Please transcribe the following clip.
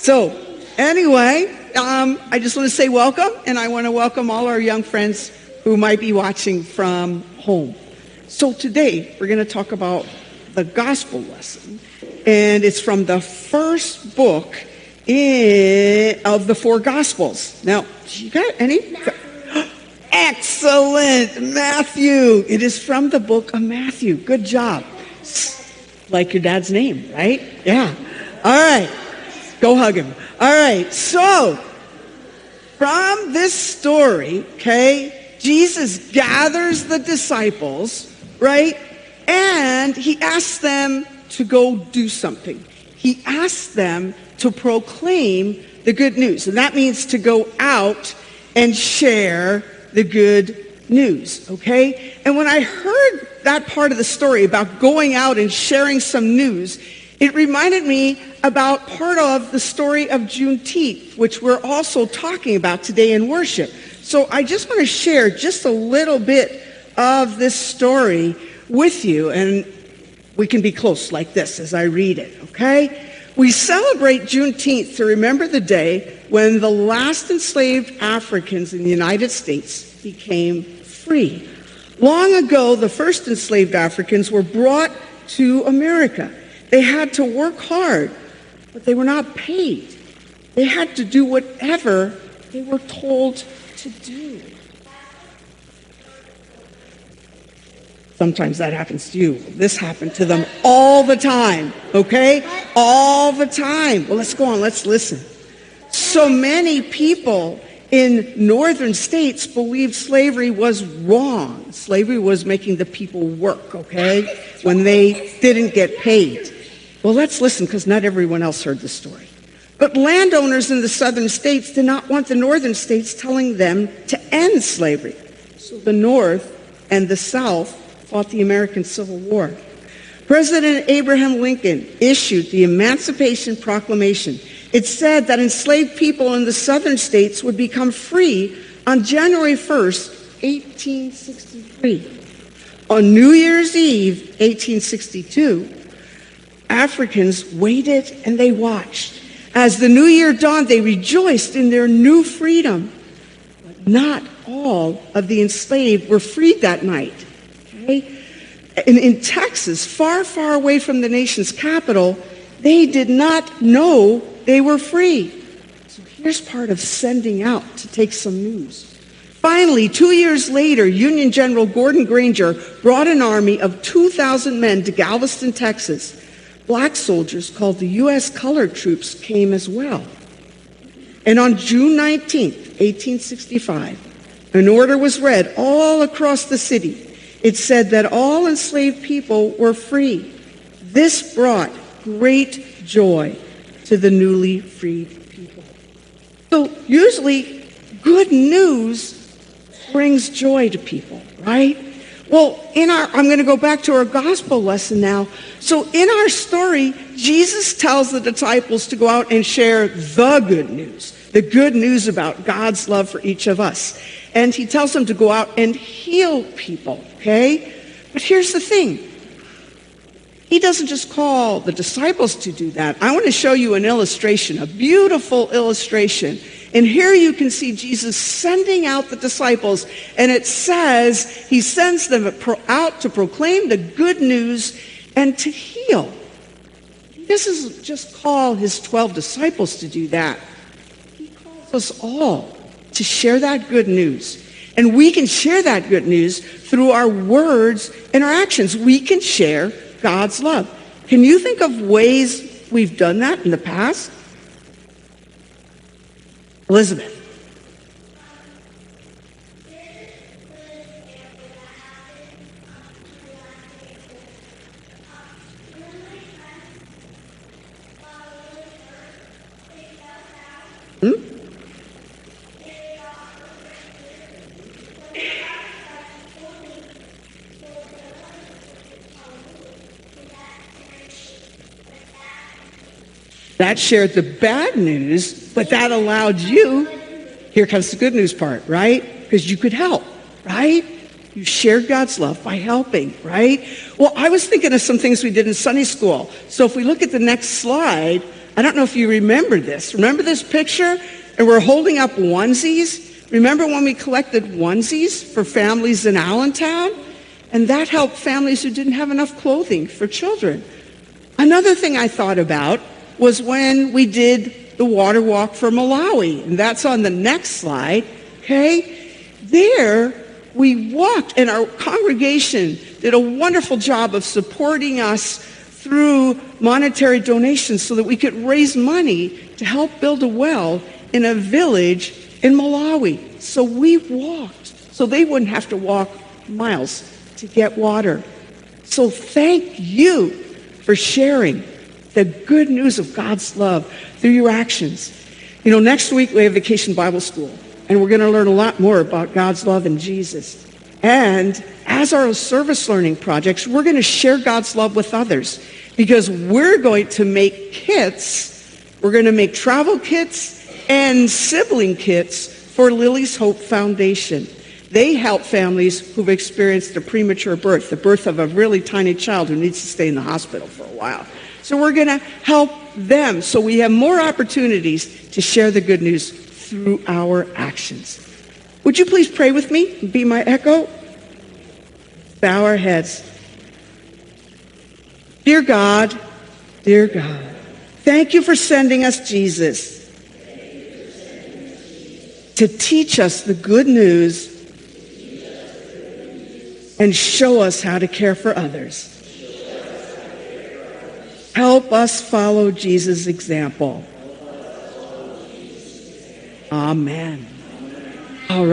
So, anyway, I just want to say welcome, and I want to welcome all our young friends who might be watching from home. So today, we're going to talk about the gospel lesson, and it's from the first book of the four gospels. Now, you got any? Excellent, Matthew. It is from the book of Matthew. Good job. Like your dad's name, right? Yeah. All right. Go hug him. All right. So, from this story, okay, Jesus gathers the disciples, right? And he asks them to go do something. He asks them to proclaim the good news. And that means to go out and share the good news, okay? And when I heard that part of the story about going out and sharing some news, it reminded me about part of the story of Juneteenth, which we're also talking about today in worship. So I just want to share just a little bit of this story with you, and we can be close like this as I read it, okay? We celebrate Juneteenth to remember the day when the last enslaved Africans in the United States became free. Long ago, the first enslaved Africans were brought to America. They had to work hard, but they were not paid. They had to do whatever they were told to do. Sometimes that happens to you. This happened to them all the time, okay? All the time. Well, let's go on. Let's listen. So many people in northern states believed slavery was wrong. Slavery was making the people work, okay, when they didn't get paid. Well, let's listen, because not everyone else heard the story. But landowners in the southern states did not want the northern states telling them to end slavery. So the North and the South fought the American Civil War. President Abraham Lincoln issued the Emancipation Proclamation. It said that enslaved people in the southern states would become free on January 1st, 1863. On New Year's Eve, 1862, Africans waited and they watched. As the new year dawned, they rejoiced in their new freedom. But not all of the enslaved were freed that night. Okay? In Texas, far, far away from the nation's capital, they did not know they were free. So here's part of sending out to take some news. Finally, 2 years later, Union General Gordon Granger brought an army of 2,000 men to Galveston, Texas. Black soldiers called the U.S. Colored Troops came as well. And on June 19th, 1865, an order was read all across the city. It said that all enslaved people were free. This brought great joy to the newly freed people. So usually good news brings joy to people, right? Well, I'm going to go back to our gospel lesson now. So in our story, Jesus tells the disciples to go out and share the good news about God's love for each of us. And he tells them to go out and heal people, okay? But here's the thing. He doesn't just call the disciples to do that. I want to show you an illustration, a beautiful illustration. And here you can see Jesus sending out the disciples, and it says he sends them out to proclaim the good news and to heal. He doesn't just call his 12 disciples to do that. He calls us all to share that good news. And we can share that good news through our words and our actions. We can share God's love. Can you think of ways we've done that in the past? Elizabeth. That shared the bad news, but that allowed you, here comes the good news part, right? Because you could help, right? You shared God's love by helping, right? Well, I was thinking of some things we did in Sunday school. So if we look at the next slide, I don't know if you remember this. Remember this picture? And we're holding up onesies. Remember when we collected onesies for families in Allentown? And that helped families who didn't have enough clothing for children. Another thing I thought about was when we did the water walk for Malawi. And that's on the next slide, okay? There, we walked, and our congregation did a wonderful job of supporting us through monetary donations so that we could raise money to help build a well in a village in Malawi. So we walked, so they wouldn't have to walk miles to get water. So thank you for sharing the good news of God's love through your actions. You know, next week we have Vacation Bible School, and we're going to learn a lot more about God's love in Jesus. And as our service learning projects, we're going to share God's love with others because we're going to make kits. We're going to make travel kits and sibling kits for Lily's Hope Foundation. They help families who've experienced a premature birth, the birth of a really tiny child who needs to stay in the hospital for a while. So we're going to help them so we have more opportunities to share the good news through our actions. Would you please pray with me and be my echo? Bow our heads. Dear God, thank you for sending us Jesus to teach us the good news and show us how to care for others. Help us follow Jesus' example. Amen.